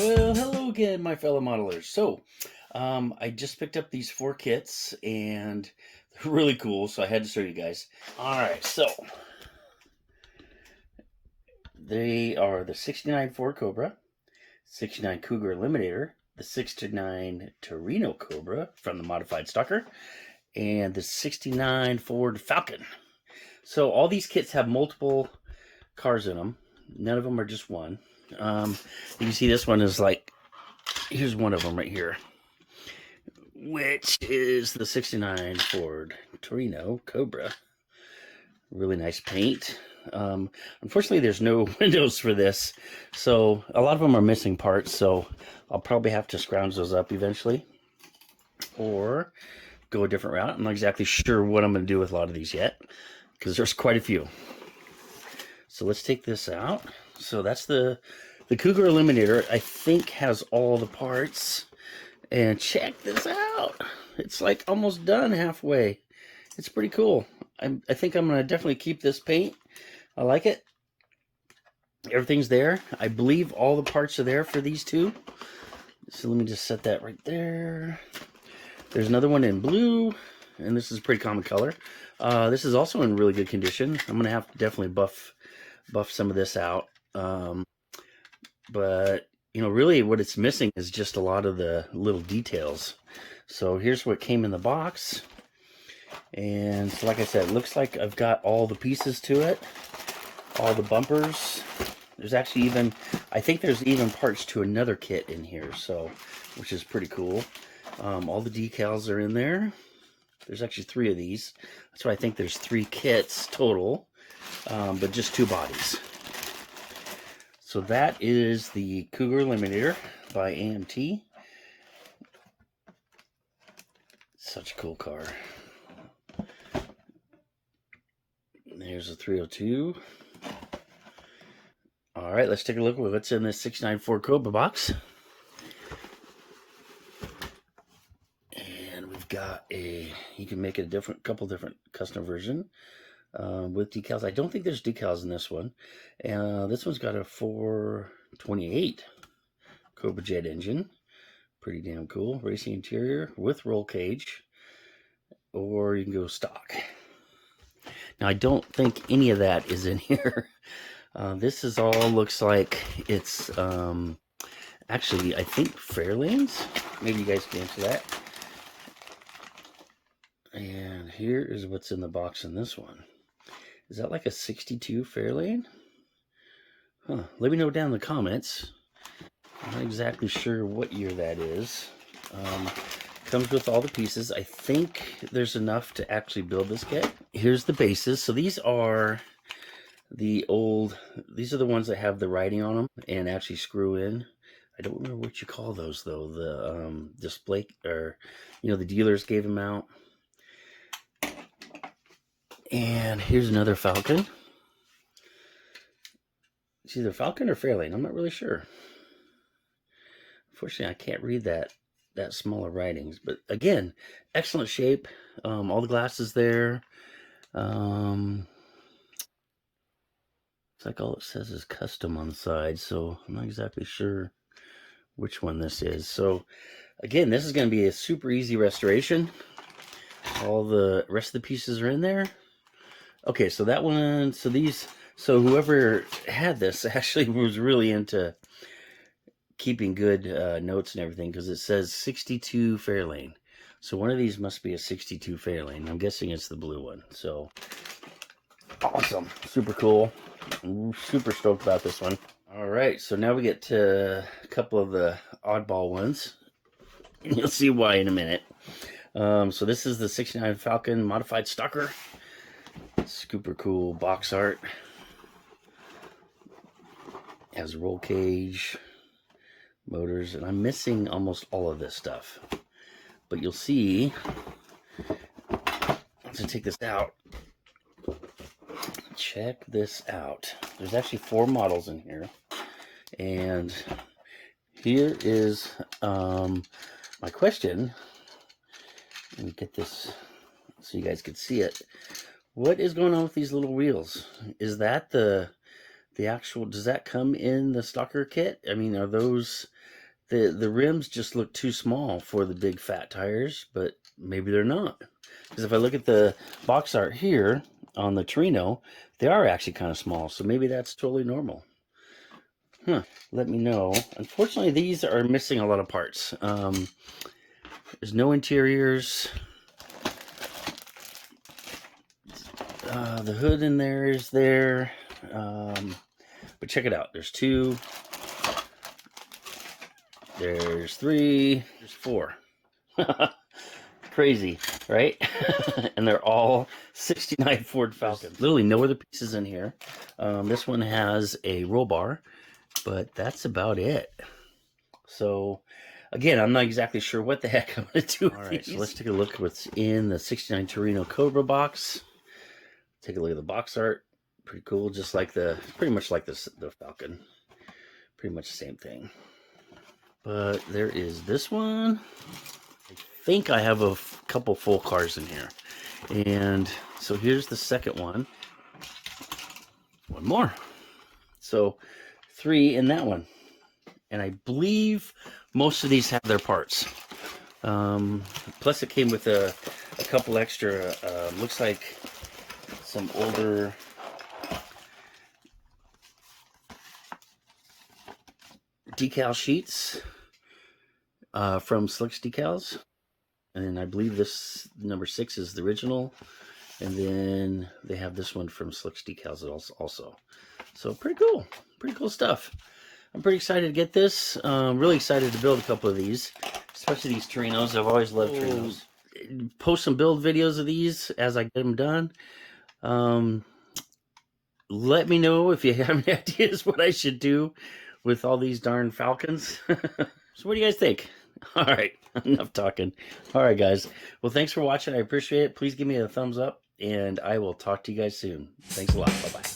Well, hello again, my fellow modelers. I just picked up these 4 kits, and they're really cool, so I had to show you guys. All right, so they are the 69 Ford Cobra, 69 Cougar Eliminator, the 69 Torino Cobra from the modified Stalker, and the 69 Ford Falcon. So all these kits have multiple cars in them. None of them are just one. You can see this one is like, here's one of them right here, which is the 69 Ford Torino Cobra. Really nice paint. Unfortunately, there's no windows for this, so a lot of them are missing parts, so I'll probably have to scrounge those up eventually or go a different route. I'm not exactly sure what I'm going to do with a lot of these yet because there's quite a few. So let's take this out. So that's the Cougar Eliminator. I think has all the parts. And check this out. It's like almost done halfway. It's pretty cool. I think I'm going to definitely keep this paint. I like it. Everything's there. I believe all the parts are there for these two. So let me just set that right there. There's another one in blue, and this is a pretty common color. This is also in really good condition. I'm going to have to definitely buff some of this out. But you know, really what it's missing is just a lot of the little details. So here's what came in the box. And so like I said, it looks like I've got all the pieces to it. All the bumpers. There's actually even, I think there's even parts to another kit in here, so, which is pretty cool. All the decals are in there. There's actually 3 of these. That's why I think there's 3 kits total, but just 2 bodies. So that is the Cougar Eliminator by AMT. Such a cool car. There's a 302. All right, let's take a look at what's in this 69 Ford Cobra box. And we've got you can make it a couple different custom version with decals. I don't think there's decals in this one. This one's got a 428 Cobra Jet engine. Pretty damn cool. Racing interior with roll cage. Or you can go stock. Now, I don't think any of that is in here. This is all looks like it's actually, I think, Fairlane's. Maybe you guys can answer that. And here is what's in the box in this one. Is that like a 62 Fairlane? Huh. Let me know down in the comments. I'm not exactly sure what year that is. Comes with all the pieces. I think there's enough to actually build this kit. Here's the bases. So these are the ones that have the writing on them and actually screw in. I don't remember what you call those though. The display, or you know, the dealers gave them out. And here's another Falcon. It's either Falcon or Fairlane. I'm not really sure. Unfortunately, I can't read that smaller writings. But again, excellent shape. All the glass is there. It's like all it says is custom on the side, so I'm not exactly sure which one this is. So again, this is going to be a super easy restoration. All the rest of the pieces are in there. Okay, so that one, so whoever had this actually was really into keeping good notes and everything, because it says 62 Fairlane. So one of these must be a 62 Fairlane. I'm guessing it's the blue one. So awesome, super cool. I'm super stoked about this one. All right, so now we get to a couple of the oddball ones. You'll see why in a minute. So this is the 69 Falcon modified Stalker. Super cool box art. Has roll cage, motors, and I'm missing almost all of this stuff. But you'll see, once I take this out, check this out. There's actually 4 models in here. And here is my question. Let me get this so you guys can see it. What is going on with these little wheels? Is that the actual, does that come in the Stalker kit? I mean, are those The rims just look too small for the big fat tires, but maybe they're not. Because if I look at the box art here on the Torino, they are actually kind of small, so maybe that's totally normal. Let me know. Unfortunately, these are missing a lot of parts. There's no interiors. The hood in there is there. But check it out. There's 2. There's 3. There's 4. Crazy, right? And they're all 69 Ford Falcons. There's literally no other pieces in here. This one has a roll bar, but that's about it. So, again, I'm not exactly sure what the heck I'm going to do with these. So let's take a look at what's in the 69 Torino Cobra box. Take a look at the box art. Pretty cool, just like pretty much like the Falcon. Pretty much the same thing. But there is this one. I think I have a couple full cars in here. And so here's the second one. One more. So 3 in that one. And I believe most of these have their parts. Plus it came with a couple extra, looks like some older decal sheets from Slicks Decals. And I believe this number 6 is the original. And then they have this one from Slicks Decals also. So pretty cool stuff. I'm pretty excited to get this. Really excited to build a couple of these, especially these Torinos. I've always loved Torinos. Post some build videos of these as I get them done. Let me know if you have any ideas what I should do with all these darn Falcons. So what do you guys think? All right, enough talking. All right, guys. Well, thanks for watching. I appreciate it. Please give me a thumbs up, and I will talk to you guys soon. Thanks a lot. Bye-bye.